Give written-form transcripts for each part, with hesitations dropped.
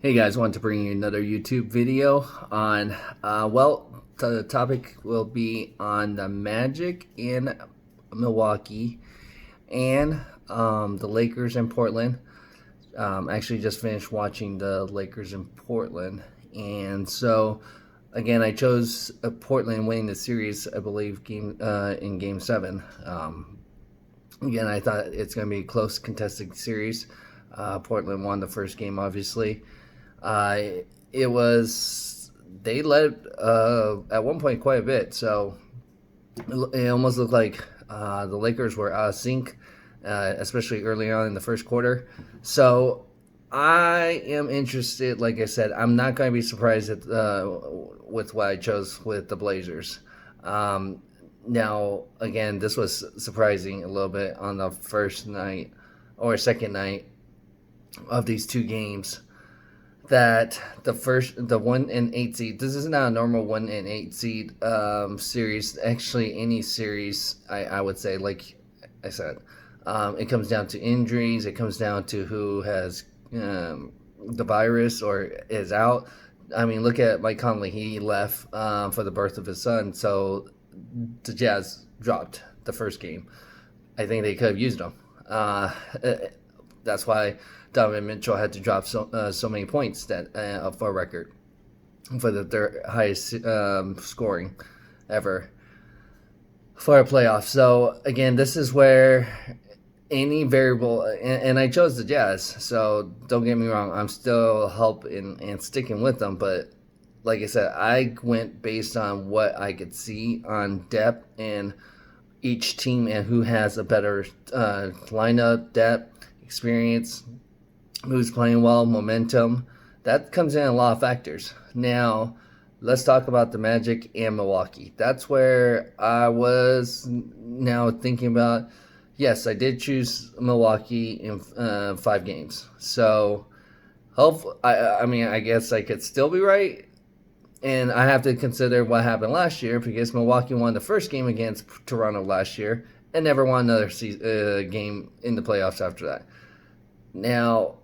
Hey guys, want to bring you another YouTube video on, the topic will be on the Magic in Milwaukee and the Lakers in Portland. Actually, just finished watching the Lakers in Portland, and so again, I chose Portland winning the series. I believe in Game 7. Again, I thought it's going to be a close contested series. Portland won the first game, obviously. Uh, it was they led at one point quite a bit, so it almost looked like the Lakers were out of sync, especially early on in the first quarter. So I am interested. Like I said, I'm not going to be surprised with what I chose with the Blazers. Now, again, this was surprising a little bit on the first night or second night of these two games that the 1 and 8 seed. This is not a normal 1 and 8 seed series. Actually, any series, I would say, like I said, it comes down to injuries. It comes down to who has the virus or is out. I mean, look at Mike Conley. He left for the birth of his son, so the Jazz dropped the first game. I think they could have used him. That's why Donovan Mitchell had to drop so many points for a record for their highest scoring ever for a playoff. So again, this is where any variable, and I chose the Jazz. So don't get me wrong, I'm still helping and sticking with them, but like I said, I went based on what I could see on depth and each team and who has a better lineup, depth, experience, who's playing well, momentum. That comes in a lot of factors. Now, let's talk about the Magic and Milwaukee. That's where I was now thinking about. Yes, I did choose Milwaukee in 5 games. So, I mean, I guess I could still be right. And I have to consider what happened last year because Milwaukee won the first game against Toronto last year and never won another game in the playoffs after that. Now,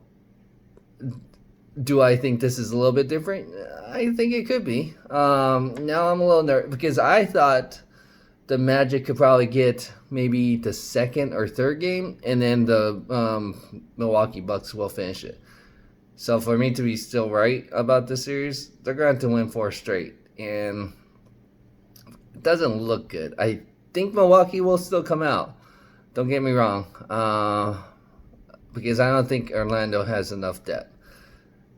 do I think this is a little bit different? I think it could be. Now I'm a little nervous because I thought the Magic could probably get maybe the second or third game, and then the Milwaukee Bucks will finish it. So for me to be still right about this series, they're going to win 4 straight, and it doesn't look good. I think Milwaukee will still come out. Don't get me wrong, because I don't think Orlando has enough depth.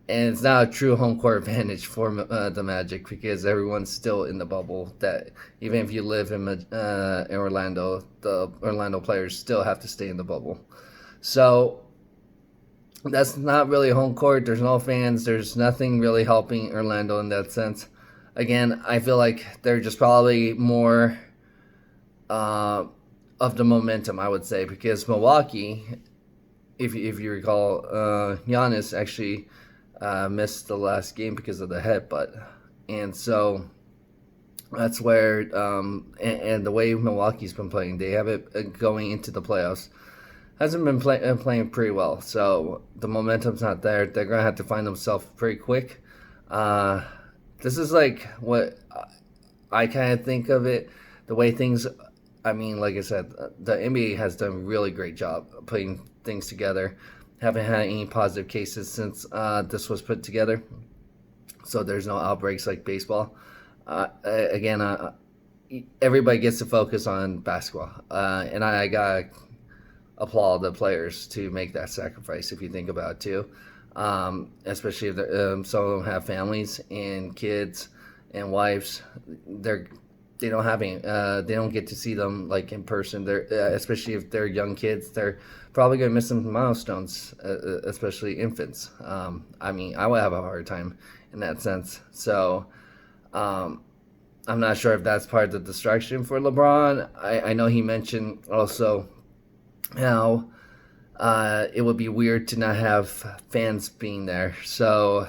And it's not a true home court advantage for the Magic because everyone's still in the bubble. That even if you live in Orlando, the Orlando players still have to stay in the bubble. So that's not really home court. There's no fans. There's nothing really helping Orlando in that sense. Again, I feel like they're just probably more of the momentum, I would say, because Milwaukee, if you recall, Giannis actually missed the last game because of the headbutt, and so that's where and the way Milwaukee's been playing, they have it going into the playoffs. Hasn't been playing pretty well, so the momentum's not there. They're gonna have to find themselves pretty quick. This is like what I kind of think of it. The way things, I mean, like I said, the NBA has done a really great job putting things together. Haven't had any positive cases since this was put together, so there's no outbreaks like baseball. Again, everybody gets to focus on basketball, and I gotta applaud the players to make that sacrifice. If you think about it too, especially if some of them have families and kids and wives, they don't have any. They don't get to see them like in person. They're especially if they're young kids. They're probably gonna miss some milestones, especially infants. I mean, I would have a hard time in that sense. So, I'm not sure if that's part of the distraction for LeBron. I know he mentioned also how it would be weird to not have fans being there. So,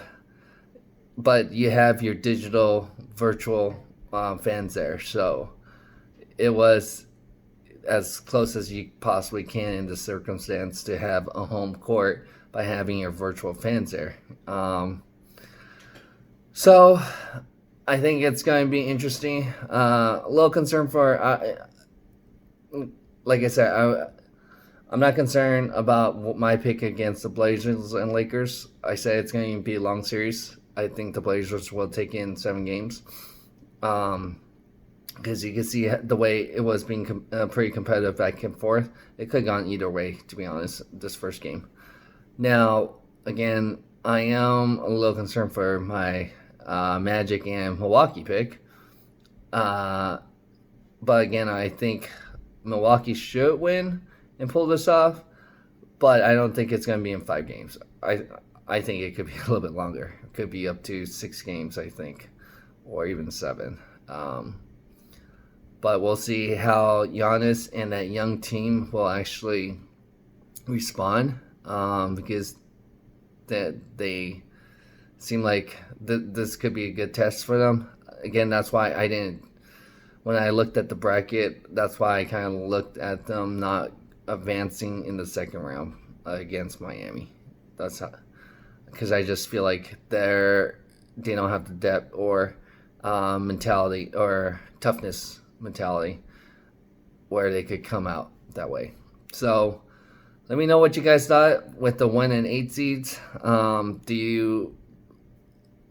but you have your digital, virtual fans there. So it was as close as you possibly can in this circumstance to have a home court by having your virtual fans there. So I think it's going to be interesting. A little concerned for, like I said, I'm not concerned about my pick against the Blazers and Lakers. I say it's going to be a long series. I think the Blazers will take in 7 games. Because you can see the way it was being pretty competitive back and forth. It could have gone either way, to be honest, this first game. Now, again, I am a little concerned for my Magic and Milwaukee pick. But again, I think Milwaukee should win and pull this off. But I don't think it's going to be in 5 games. I think it could be a little bit longer. It could be up to 6 games, I think, or even 7. But we'll see how Giannis and that young team will actually respond, because they seem like this could be a good test for them. Again, that's why I didn't. When I looked at the bracket, that's why I kind of looked at them not advancing in the second round against Miami. That's how, because I just feel like they don't have the depth or mentality or toughness mentality where they could come out that way. So let me know what you guys thought with the 1 and 8 seeds.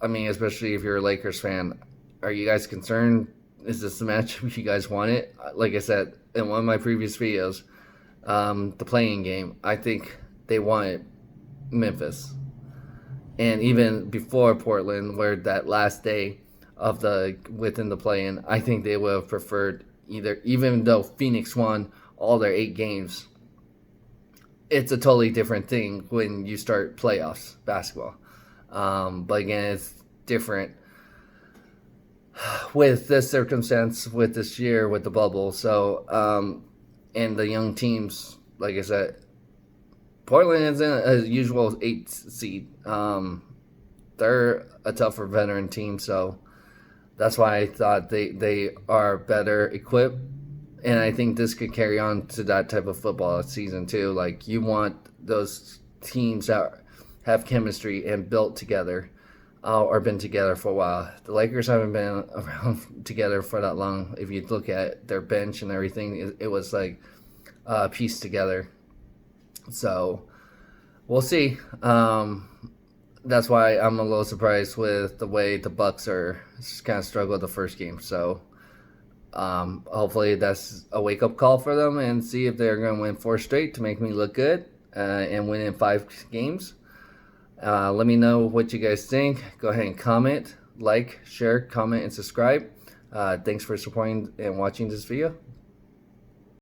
Especially if you're a Lakers fan, are you guys concerned? Is this the matchup you guys want it? Like I said in one of my previous videos, the playing game, I think they wanted Memphis. And even before Portland, where that last day of within the play-in, I think they would have preferred either, even though Phoenix won all their 8 games, it's a totally different thing when you start playoffs basketball. But again, it's different with this circumstance, with this year, with the bubble. So, and the young teams, like I said, Portland is in a usual 8 seed. They're a tougher veteran team, so that's why I thought they are better equipped. And I think this could carry on to that type of football season too. Like, you want those teams that have chemistry and built together, or been together for a while. The Lakers haven't been around together for that long. If you look at their bench and everything, it was like pieced together. So we'll see. That's why I'm a little surprised with the way the Bucks are kind of struggled the first game. So hopefully that's a wake-up call for them, and see if they're going to win 4 straight to make me look good, and win in 5 games. Let me know what you guys think. Go ahead and comment, like, share, comment, and subscribe. Thanks for supporting and watching this video.